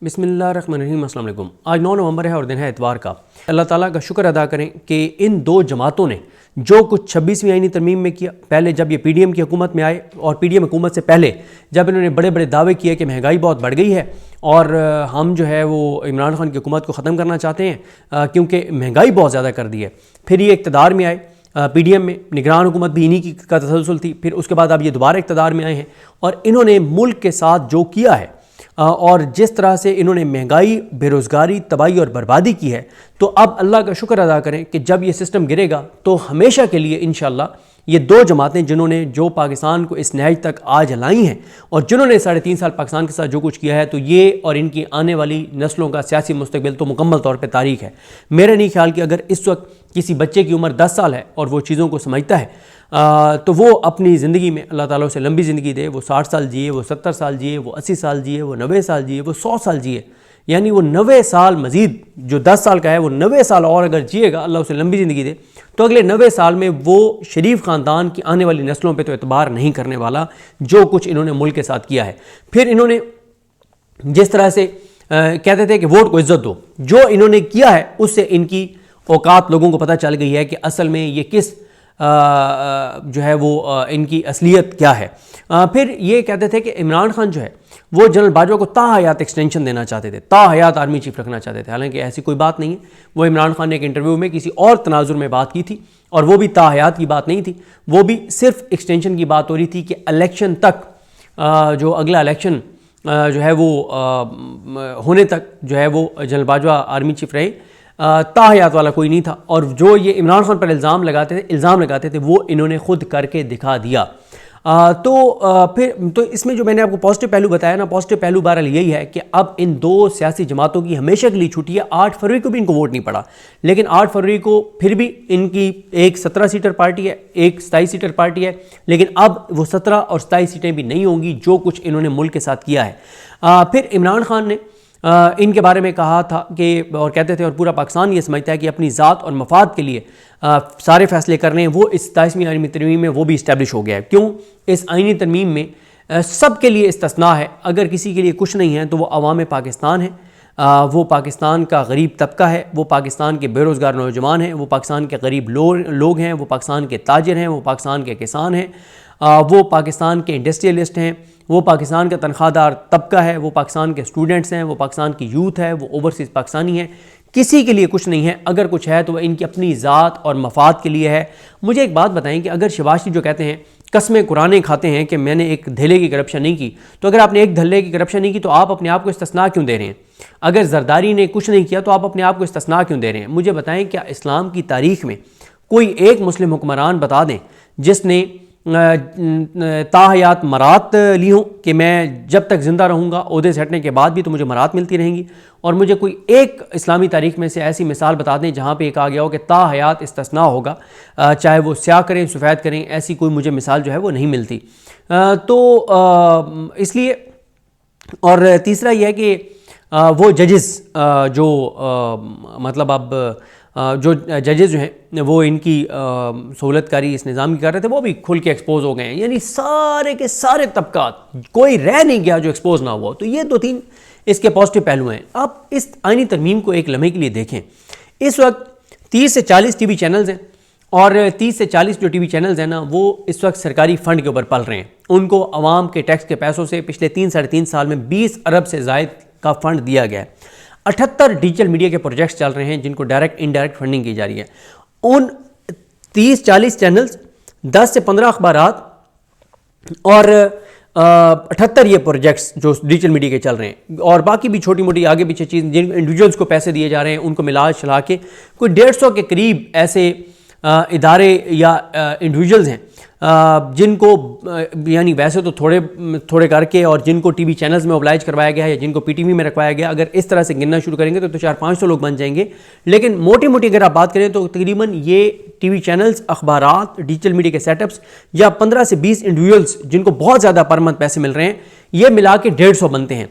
बिस्मिल्लाहिर्रहमानिर्रहीम। अस्सलाम वालेकुम। आज 9 नवंबर है और दिन है इतवार का। अल्लाह ताला का शुक्र अदा करें कि इन दो जमातों ने जो कुछ 26वीं आईनी तरमीम में किया, पहले जब ये पीडीएम की हुकूमत में आए और पीडीएम हुकूमत से पहले जब इन्होंने बड़े बड़े दावे किए कि महंगाई बहुत बढ़ गई है और हम जो है वो इमरान खान की हुकूमत को ख़त्म करना चाहते हैं क्योंकि महंगाई बहुत ज़्यादा कर दी है। फिर ये इक़्तिदार में आए, पीडीएम में निगरान हुकूमत भी इन्हीं की का तसलसल थी। फिर उसके बाद अब ये दोबारा इक़्तिदार में आए हैं और इन्होंने मुल्क के साथ जो किया है और जिस तरह से इन्होंने महंगाई, बेरोज़गारी, तबाही और बर्बादी की है, तो अब अल्लाह का शुक्र अदा करें कि जब ये सिस्टम गिरेगा तो हमेशा के लिए इंशाअल्लाह ये दो जमातें जिन्होंने जो पाकिस्तान को इस नहज तक आज लाई हैं और जिन्होंने 3.5 साल पाकिस्तान के साथ जो कुछ किया है, तो ये और इनकी आने वाली नस्लों का सियासी मुस्तकबिल तो मुकम्मल तौर पर तारीख है। मेरा नहीं ख्याल कि अगर इस वक्त किसी बच्चे की उम्र 10 साल है और वो चीज़ों को समझता है तो वो अपनी ज़िंदगी में अल्लाह ताला उसे लंबी ज़िंदगी दे, वो 60 साल जिए, वो 70 साल जिए, वो 80 साल जिए, वो 90 साल जिए, वो 100 साल जिए, यानी वो 90 साल मज़ीद जो 10 साल का है वो 90 साल और अगर जिएगा, अल्लाह उसे लंबी ज़िंदगी दे, तो अगले 90 साल में वो शरीफ ख़ानदान की आने वाली नस्लों पे तो एतबार नहीं करने वाला जो कुछ इन्होंने मुल्क के साथ किया है। फिर इन्होंने जिस तरह से कहते थे कि वोट को इज्जत दो, जो इन्होंने किया है उससे इनकी औकात लोगों को पता चल गई है कि असल में ये किस जो है वो इनकी असलियत क्या है। फिर ये कहते थे कि इमरान खान जो है वो जनरल बाजवा को ताहयात एक्सटेंशन देना चाहते थे, ताहयात आर्मी चीफ रखना चाहते थे। हालांकि ऐसी कोई बात नहीं है। वो इमरान खान ने एक इंटरव्यू में किसी और तनाजुर में बात की थी और वो भी ताहयात की बात नहीं थी, वो भी सिर्फ एक्सटेंशन की बात हो रही थी कि इलेक्शन तक जो अगला इलेक्शन जो है वो होने तक जो है वो जनरल बाजवा आर्मी चीफ रहे, ताहयात वाला कोई नहीं था। और जो ये इमरान खान पर इल्ज़ाम लगाते थे वो इन्होंने खुद करके दिखा दिया। फिर इसमें जो मैंने आपको पॉजिटिव पहलू बताया ना, पॉजिटिव पहलू बहरहाल यही है कि अब इन दो सियासी जमातों की हमेशा के लिए छुट्टी है। 8 फरवरी को भी इनको वोट नहीं पड़ा, लेकिन 8 फरवरी को फिर भी इनकी एक 17 सीटर पार्टी है, एक 27 सीटर पार्टी है, लेकिन अब वो 17 और 27 सीटें भी नहीं होंगी जो कुछ इन्होंने मुल्क के साथ किया है। फिर इमरान खान ने इनके बारे में कहा था कि और कहते थे और पूरा पाकिस्तान ये समझता है कि अपनी ज़ात और मफाद के लिए सारे फैसले करने हैं, वो इस 27वीं आईनी तरमीम में वो भी इस्टेब्लिश हो गया है। क्यों? इस आईनी तरमीम में सब के लिए इस्तिस्ना है। अगर किसी के लिए कुछ नहीं है तो वो अवाम पाकिस्तान है, वो पाकिस्तान का गरीब तबका है, वो पाकिस्तान के बेरोज़गार नौजवान हैं, वो पाकिस्तान के गरीब लोग हैं, वो पाकिस्तान के ताजिर हैं, वो पाकिस्तान के किसान हैं, वो पाकिस्तान के इंडस्ट्रियलिस्ट हैं, वो पाकिस्तान का तनख्वाहदार तबका है, वो पाकिस्तान के स्टूडेंट्स हैं, वो पाकिस्तान की यूथ है, वो ओवरसीज़ पाकिस्तानी है। किसी के लिए कुछ नहीं है। अगर कुछ है तो वह इनकी अपनी ज़ात और मफाद के लिए है। मुझे एक बात बताएं कि अगर शहबाज शरीफ जो कहते हैं, कस्में कुरानें खाते हैं कि मैंने एक धल्ले की करप्शन नहीं की, तो अगर आपने एक धल्ले की करप्शन नहीं की तो आप अपने आप को इस्तिस्ना क्यों दे रहे हैं? अगर जरदारी ने कुछ नहीं किया तो आप अपने आप को इस्तिस्ना क्यों दे रहे हैं? मुझे बताएं, क्या इस्लाम की तारीख में कोई एक मुस्लिम हुक्मरान बता दें जिसने ताहयात मरात ली हूँ कि मैं जब तक ज़िंदा रहूँगा, ओहदे से हटने के बाद भी तो मुझे मरात मिलती रहेंगी? और मुझे कोई एक इस्लामी तारीख में से ऐसी मिसाल बता दें जहाँ पे एक आ गया हो कि ताहयात इस्तिस्ना होगा, चाहे वो स्याह करें सफ़ेद करें, ऐसी कोई मुझे मिसाल जो है वो नहीं मिलती। तो इसलिए, और तीसरा यह है कि वो जजेस जो मतलब अब जो जजेस जो हैं वो इनकी सहूलतकारी इस निज़ाम की कर रहे थे, वो भी खुल के एक्सपोज हो गए हैं। यानी सारे के सारे तबकात, कोई रह नहीं गया जो एक्सपोज ना हुआ। तो ये 2-3 इसके पॉजिटिव पहलू हैं। आप इस आईनी तरमीम को एक लम्हे के लिए देखें। इस वक्त 30 से 40 टीवी चैनल्स हैं और 30 से 40 जो टीवी चैनल्स हैं ना, वो इस वक्त सरकारी फ़ंड के ऊपर पल रहे हैं। उनको आवाम के टैक्स के पैसों से पिछले 3-3.5 साल में 20 अरब से ज़ायद का फ़ंड दिया गया है। 78 डिजिटल मीडिया के प्रोजेक्ट्स चल रहे हैं जिनको डायरेक्ट इनडायरेक्ट फंडिंग की जा रही है। उन 30-40 चैनल्स, 10 से 15 अखबारात और 78 ये प्रोजेक्ट्स जो डिजिटल मीडिया के चल रहे हैं, और बाकी भी छोटी मोटी आगे पीछे चीज़ जिन इंडिविजुअल्स को पैसे दिए जा रहे हैं उनको मिला चला के कोई 150 के करीब ऐसे इदारे या इंडिविजुअल्स हैं जिनको यानी वैसे तो थोड़े थोड़े करके और जिनको टीवी चैनल्स में मोबिलाइज करवाया गया है या जिनको पीटीवी में रखवाया गया, अगर इस तरह से गिनना शुरू करेंगे तो 400-500 लोग बन जाएंगे। लेकिन मोटी मोटी अगर आप बात करें तो तकरीबन ये टीवी चैनल्स, अखबारात, डिजिटल मीडिया के सेटअप्स या 15 से 20 इंडिविजुअल्स जिनको बहुत ज़्यादा पर मंथ पैसे मिल रहे हैं, ये मिला के 150 बनते हैं।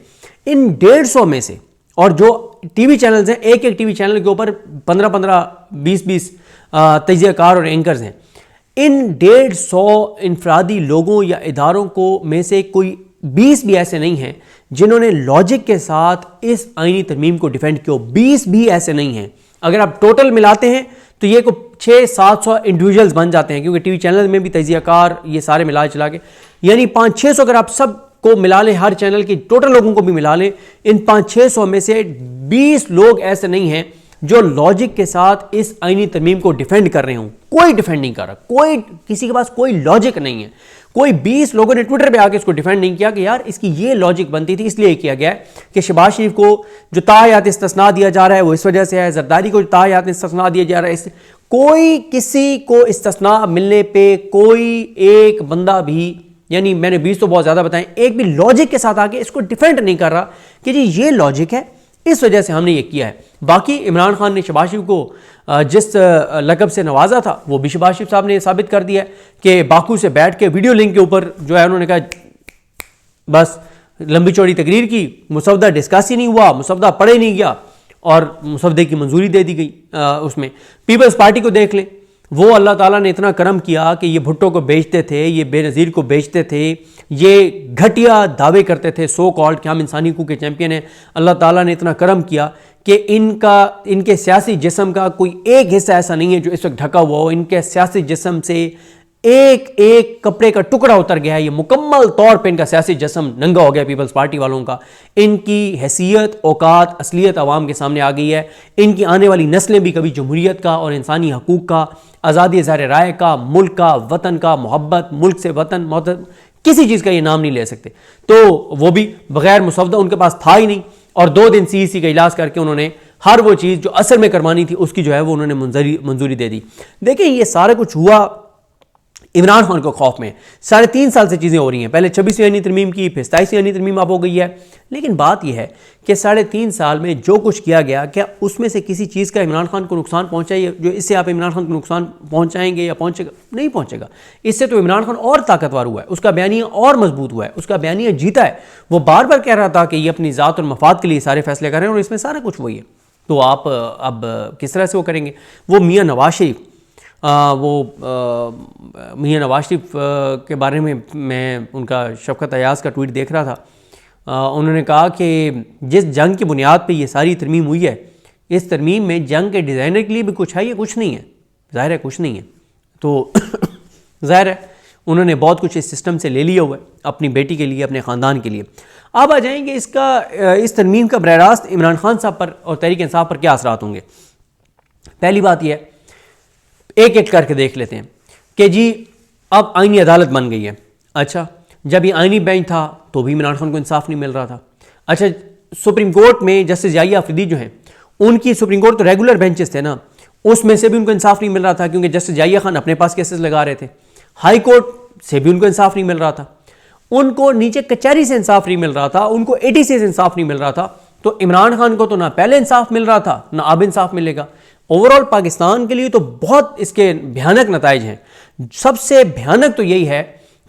इन 150 में से, और जो टीवी चैनल्स हैं, एक टीवी चैनल के ऊपर 15-15, 20-20 तजियाकार और एंकर्स हैं। इन 150 इनफरादी लोगों या इदारों को में से कोई 20 भी ऐसे नहीं हैं जिन्होंने लॉजिक के साथ इस आईनी तरमीम को डिफेंड किया। 20 भी ऐसे नहीं हैं, अगर आप टोटल मिलाते हैं तो ये को 600-700 इंडिविजुअल्स बन जाते हैं, क्योंकि टीवी चैनल में भी तजियाकार ये सारे मिला चला के, यानी 500-600 अगर आप सब को मिला लें, हर चैनल के टोटल लोगों को भी मिला लें, इन 500-600 में से 20 लोग ऐसे नहीं हैं जो लॉजिक के साथ इस आईनी तरमीम को डिफेंड कर रहे हों। कोई डिफेंड नहीं कर रहा, कोई, किसी के पास कोई लॉजिक नहीं है। कोई 20 लोगों ने ट्विटर पे आके इसको डिफेंड नहीं किया कि यार इसकी ये लॉजिक बनती थी, इसलिए किया गया है कि शहबाज शरीफ को जो ताहयात इस्तिस्ना दिया जा रहा है वो इस वजह से है, जरदारी को जो ताहयात इस्तिस्ना दिया जा रहा है, कोई किसी को इस्तिस्ना मिलने पे कोई एक बंदा भी, यानी मैंने 20 तो बहुत ज़्यादा बताएं, एक भी लॉजिक के साथ आके इसको डिफेंड नहीं कर रहा कि जी ये लॉजिक है, इस वजह से हमने ये किया है। बाकी इमरान खान ने शहबाज शरीफ को जिस लक़ब से नवाजा था वो भी शहबाज शरीफ साहब ने साबित कर दिया है कि बाकू से बैठ के वीडियो लिंक के ऊपर जो है उन्होंने कहा बस लंबी चौड़ी तकरीर की, मुसवदा डिस्कस ही नहीं हुआ, मुसवदा पढ़े नहीं गया और मुसवदे की मंजूरी दे दी गई। उसमें पीपल्स पार्टी को देख लें, वो अल्लाह ताला ने इतना करम किया कि ये भुट्टो को बेचते थे, ये बेनज़ीर को बेचते थे, ये घटिया दावे करते थे सो कॉल्ड कि हम इंसानी हकूक़ के चैंपियन हैं। अल्लाह ताला ने इतना करम किया कि इनके सियासी जिस्म का कोई एक हिस्सा ऐसा नहीं है जो इस वक्त ढका हुआ हो। इनके सियासी जिस्म से एक एक कपड़े का टुकड़ा उतर गया है, ये मुकम्मल तौर पे इनका सियासी जिस्म नंगा हो गया पीपल्स पार्टी वालों का। इनकी हैसियत, औकात, असलियत आवाम के सामने आ गई है। इनकी आने वाली नस्लें भी कभी जमहूरियत का और इंसानी हकूक़ का, आज़ादी ज़ाहिर राय का, मुल्क का, वतन का, मोहब्बत, मुल्क से वतन, मोहब्बत, किसी चीज़ का ये नाम नहीं ले सकते। तो वो भी बग़ैर मुसवदा उनके पास था ही नहीं, और 2 दिन CEC का इलाज करके उन्होंने हर वो चीज़ जो असल में करवानी थी उसकी जो है वो उन्होंने मंजूरी दे दी। देखिए ये सारा कुछ हुआ इमरान खान को खौफ में। 3.5 साल से चीज़ें हो रही हैं, पहले 26वीं आईनी तरमीम की, फिर 27वीं आईनी तरमीम अब हो गई है। लेकिन बात यह है कि 3.5 साल में जो कुछ किया गया, क्या उसमें से किसी चीज़ का इमरान खान को नुकसान पहुंचा है? जो इससे आप इमरान खान को नुकसान पहुंचाएंगे या पहुंचेगा? नहीं पहुंचेगा। इससे तो इमरान खान और ताकतवर हुआ है, उसका बयानिया और मजबूत हुआ है, उसका बयानिया जीता है। वो बार बार कह रहा था कि ये अपनी ज़ात और मफाद के लिए सारे फैसले कर रहे हैं और इसमें सारा कुछ वही है। तो आप अब किस तरह से वो करेंगे? वो मियाँ नवाज शरीफ, मियाँ नवाज शरीफ के बारे में मैं उनका शफ़क़त अयाज़ का ट्वीट देख रहा था। उन्होंने कहा कि जिस जंग की बुनियाद पे ये सारी तरमीम हुई है, इस तरमीम में जंग के डिज़ाइनर के लिए भी कुछ है या कुछ नहीं है? ज़ाहिर है कुछ नहीं है। तो ज़ाहिर है उन्होंने बहुत कुछ इस सिस्टम से ले लिया हुआ है अपनी बेटी के लिए, अपने ख़ानदान के लिए। अब आ जाएंगे इस तरमीम का बरह रास्त इमरान खान साहब पर और तहरीक इंसाफ पर क्या असरात होंगे। पहली बात यह है, एक एक करके देख लेते हैं कि जी अब आईनी अदालत बन गई है। अच्छा, जब ये आईनी बेंच था तो भी इमरान खान को इंसाफ नहीं मिल रहा था। अच्छा, सुप्रीम कोर्ट में जस्टिस याहिया अफरीदी जो हैं, उनकी सुप्रीम कोर्ट तो रेगुलर बेंचेस थे ना, उसमें से भी उनको इंसाफ नहीं मिल रहा था क्योंकि जस्टिस याहिया खान अपने पास केसेस लगा रहे थे। हाई कोर्ट से भी उनको इंसाफ नहीं मिल रहा था, उनको नीचे कचहरी से इंसाफ नहीं मिल रहा था, उनको ADC से इंसाफ नहीं मिल रहा था। तो इमरान खान को तो ना पहले इंसाफ मिल रहा था ना अब इंसाफ मिलेगा। ओवरऑल पाकिस्तान के लिए तो बहुत इसके भयानक नताइज हैं। सबसे भयानक तो यही है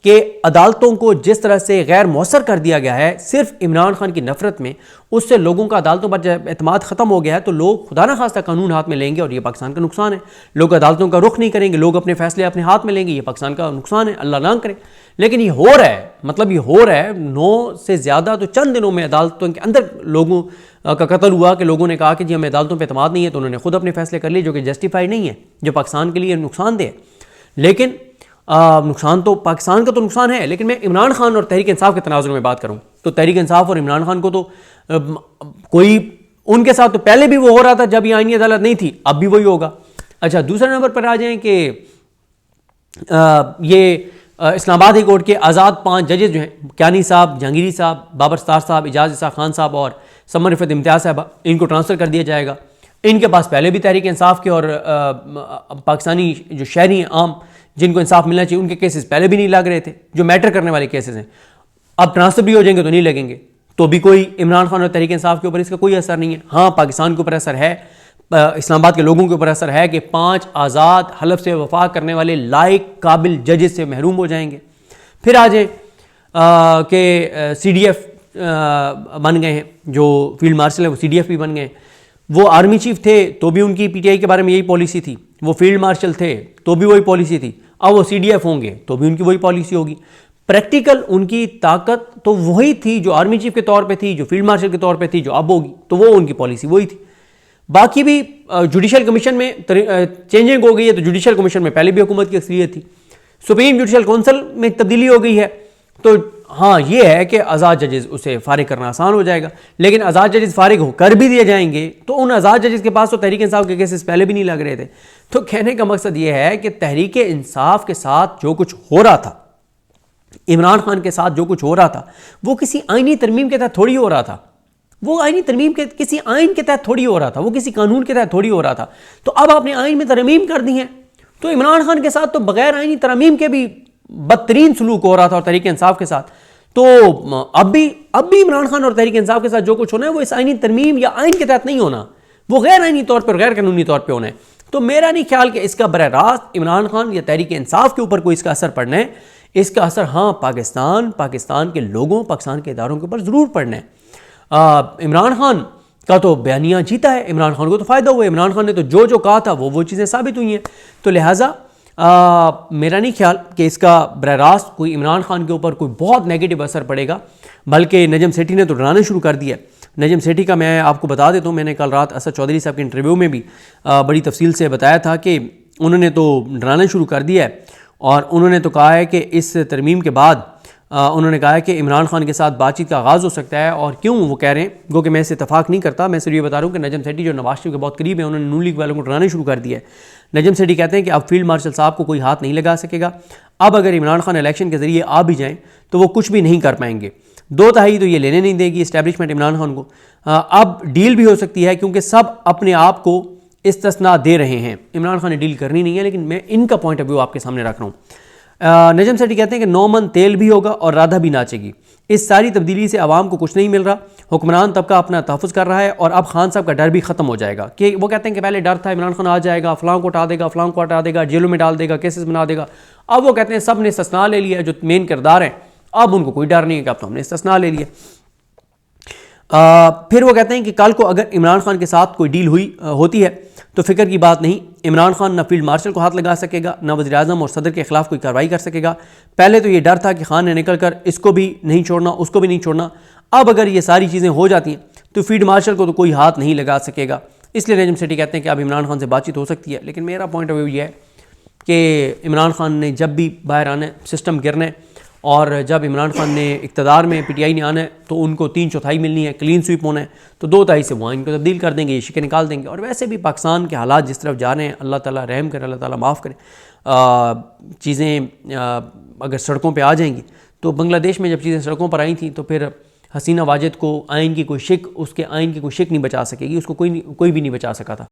कि अदालतों को जिस तरह से गैर मौसर कर दिया गया है सिर्फ इमरान खान की नफरत में, उससे लोगों का अदालतों पर जब एतमाद ख़त्म हो गया है तो लोग खुदा न खास्ता कानून हाथ में लेंगे और ये पाकिस्तान का नुकसान है। लोग अदालतों का रुख नहीं करेंगे, लोग अपने फैसले अपने हाथ में लेंगे, ये पाकिस्तान का नुकसान है, अल्लाह ना करे। लेकिन ये हो रहा है, मतलब ये हो रहा है। 9 से ज़्यादा तो चंद दिनों में अदालतों के अंदर लोगों का कत्ल हुआ कि लोगों ने कहा कि जी हमें अदालतों पर एतमाद नहीं है, तो उन्होंने खुद अपने फैसले कर लिए जो कि जस्टिफाइड नहीं है, जो पाकिस्तान के लिए नुकसानदेह है। लेकिन नुकसान तो पाकिस्तान का तो नुकसान है। लेकिन मैं इमरान खान और तहरीक इंसाफ के तनाजुर में बात करूं तो तहरीक इंसाफ और इमरान खान को तो कोई, उनके साथ तो पहले भी वो हो रहा था जब ये आईनी अदालत नहीं थी, अब भी वही होगा। अच्छा, दूसरे नंबर पर आ जाएं कि ये इस्लामाबाद हाई कोर्ट के आज़ाद 5 जजेस जो हैं, क्यानी साहब, जहांगीरी साहब, बाबर सतार साहब, एजाज इसा खान साहब और समर रिफत इम्तियाज़ साहब, इनको ट्रांसफ़र कर दिया जाएगा। इनके पास पहले भी तहरीक इंसाफ के और पाकिस्तानी जो शहरी हैं आम जिनको इंसाफ मिलना चाहिए, उनके केसेस पहले भी नहीं लग रहे थे, जो मैटर करने वाले केसेस हैं। अब ट्रांसफर भी हो जाएंगे तो नहीं लगेंगे, तो भी कोई इमरान खान और तहरीक इंसाफ के ऊपर इसका कोई असर नहीं है। हाँ, पाकिस्तान के ऊपर असर है, इस्लामाबाद के लोगों के ऊपर असर है कि 5 आज़ाद हलफ से वफा करने वाले लायक काबिल जजेस से महरूम हो जाएंगे। फिर आ जाए कि CDF बन गए हैं, जो फील्ड मार्शल है वो CDF भी बन गए। वो आर्मी चीफ थे तो भी उनकी PTI के बारे में यही पॉलिसी थी, वो फील्ड मार्शल थे तो भी वही पॉलिसी थी, अब वो CDF होंगे तो भी उनकी वही पॉलिसी होगी। प्रैक्टिकल उनकी ताकत तो वही थी जो आर्मी चीफ के तौर पे थी, जो फील्ड मार्शल के तौर पे थी, जो अब होगी, तो वो उनकी पॉलिसी वही थी। बाकी भी जुडिशल कमीशन में चेंजिंग हो गई है, तो जुडिशल कमीशन में पहले भी हुकूमत की अक्सरियत थी, सुप्रीम जुडिशल काउंसिल में तब्दीली हो गई है, तो हाँ ये है कि आज़ाद जजेस उसे फारिग करना आसान हो जाएगा। लेकिन आज़ाद जजेस फारिग होकर भी दिए जाएंगे तो उन आज़ाद जजेस के पास तो तहरीक इंसाफ के केसेस पहले भी नहीं लग रहे थे। तो कहने का मकसद ये है कि तहरीक इंसाफ के साथ जो कुछ हो रहा था, इमरान खान के साथ जो कुछ हो रहा था, वो किसी आईनी तरमीम के तहत थोड़ी हो रहा था। वो आईनी तरमीम के किसी आइन के तहत थोड़ी हो रहा था, वो किसी कानून के तहत थोड़ी हो रहा था। तो अब आपने आइन में तरमीम कर दी है, तो इमरान खान के साथ तो बगैर आईनी तरमीम के भी बदतरीन सलूक हो रहा था और तहरीक इंसाफ के साथ। तो अब भी इमरान खान और तहरीक इंसाफ के साथ जो कुछ होना है वो इस आईनी तरमीम या आइन के तहत नहीं होना, वो गैर आईनी तौर पर, गैर कानूनी तौर पर होना है। तो मेरा नहीं ख्याल कि इसका बरह रास्त इमरान खान या तहरीक इंसाफ के ऊपर कोई इसका असर पड़ना है। इसका असर हाँ पाकिस्तान के लोगों, पाकिस्तान के इदारों के ऊपर ज़रूर पड़ना है। इमरान खान का तो बयानिया जीता है, इमरान खान को तो फ़ायदा हुआ है, इमरान खान ने तो जो कहा था वो चीज़ें साबित हुई हैं। तो लिहाजा मेरा नहीं ख्याल कि इसका बरह रास्त कोई इमरान खान के ऊपर कोई बहुत नेगेटिव असर पड़ेगा, बल्कि नजम सेठी ने तो डराना शुरू कर दिया। नजम सेठी का मैं आपको बता देता हूँ, मैंने कल रात असद चौधरी साहब के इंटरव्यू में भी बड़ी तफसील से बताया था कि उन्होंने तो डराना शुरू कर दिया है और उन्होंने तो कहा है कि इस तरमीम के बाद उन्होंने कहा है कि इमरान खान के साथ बातचीत का आगाज़ हो सकता है। और क्यों वो कह रहे हैं, गो कि मैं इससे इतफाक नहीं करता, मैं सिर्फ ये बता रहा हूँ कि नजम सेठी जो नवाज शरीफ के बहुत करीब है, उन्होंने नून लीग वालों को डराना शुरू कर दिया है। नजम सेठी कहते हैं कि अब फील्ड मार्शल साहब को कोई हाथ नहीं लगा सकेगा, अब अगर इमरान खान इलेक्शन के जरिए आ भी जाएँ तो वो कुछ भी नहीं कर पाएंगे, 2/3 तो ये लेने नहीं देगी इस्टेब्लिशमेंट इमरान खान को। अब डील भी हो सकती है क्योंकि सब अपने आप को इस्तिस्ना दे रहे हैं। इमरान खान ने डील करनी नहीं है, लेकिन मैं इनका पॉइंट ऑफ व्यू आपके सामने रख रहा हूँ। नजम सेठी कहते हैं कि 9 मन तेल भी होगा और राधा भी नाचेगी। इस सारी तब्दीली से आवाम को कुछ नहीं मिल रहा, हुक्मरान तबका अपना तहफ़्फ़ुज़ कर रहा है और अब खान साहब का डर भी ख़त्म हो जाएगा। कि वो कहते हैं कि पहले डर था इमरान खान आ जाएगा, फ़लाँ को हटा देगा, फ़लाँ को हटा देगा, जेलों में डाल देगा, केसेस बना देगा। अब वो कहते हैं सब ने इस्तिस्ना ले लिया, जो मेन किरदार हैं, अब उनको कोई डर नहीं है कि अब तो हमने इस्तिस्ना ले लिया। फिर वो कहते हैं कि कल को अगर इमरान खान के साथ कोई डील होती है तो फिक्र की बात नहीं, इमरान खान ना फील्ड मार्शल को हाथ लगा सकेगा, ना वज़ीर आज़म और सदर के खिलाफ कोई कार्रवाई कर सकेगा। पहले तो ये डर था कि खान ने निकल कर इसको भी नहीं छोड़ना, उसको भी नहीं छोड़ना। अब अगर ये सारी चीज़ें हो जाती हैं तो फील्ड मार्शल को तो कोई हाथ नहीं लगा सकेगा। इसलिए नजम सेठी कहते हैं कि अब इमरान खान से बातचीत हो सकती है। लेकिन मेरा पॉइंट ऑफ व्यू ये है कि इमरान खान ने जब भी बाहर आना है, सिस्टम गिरना है, और जब इमरान खान ने इक़्तिदार में पीटीआई ने आना है तो उनको 3/4 मिलनी है, क्लीन स्वीप होना है, तो 2/3 से वो इनको तब्दील कर देंगे, ये शिकें निकाल देंगे। और वैसे भी पाकिस्तान के हालात जिस तरफ जा रहे हैं, अल्लाह ताला रहम करे, अल्लाह ताला माफ़ करे, चीज़ें अगर सड़कों पे आ जाएंगी तो बांग्लादेश में जब चीज़ें सड़कों पर आई थी तो फिर हसीना वाजिद को आइन की कोई शिक, उसके आइन की कोई शिक नहीं बचा सकेगी, उसको कोई भी नहीं बचा सका था।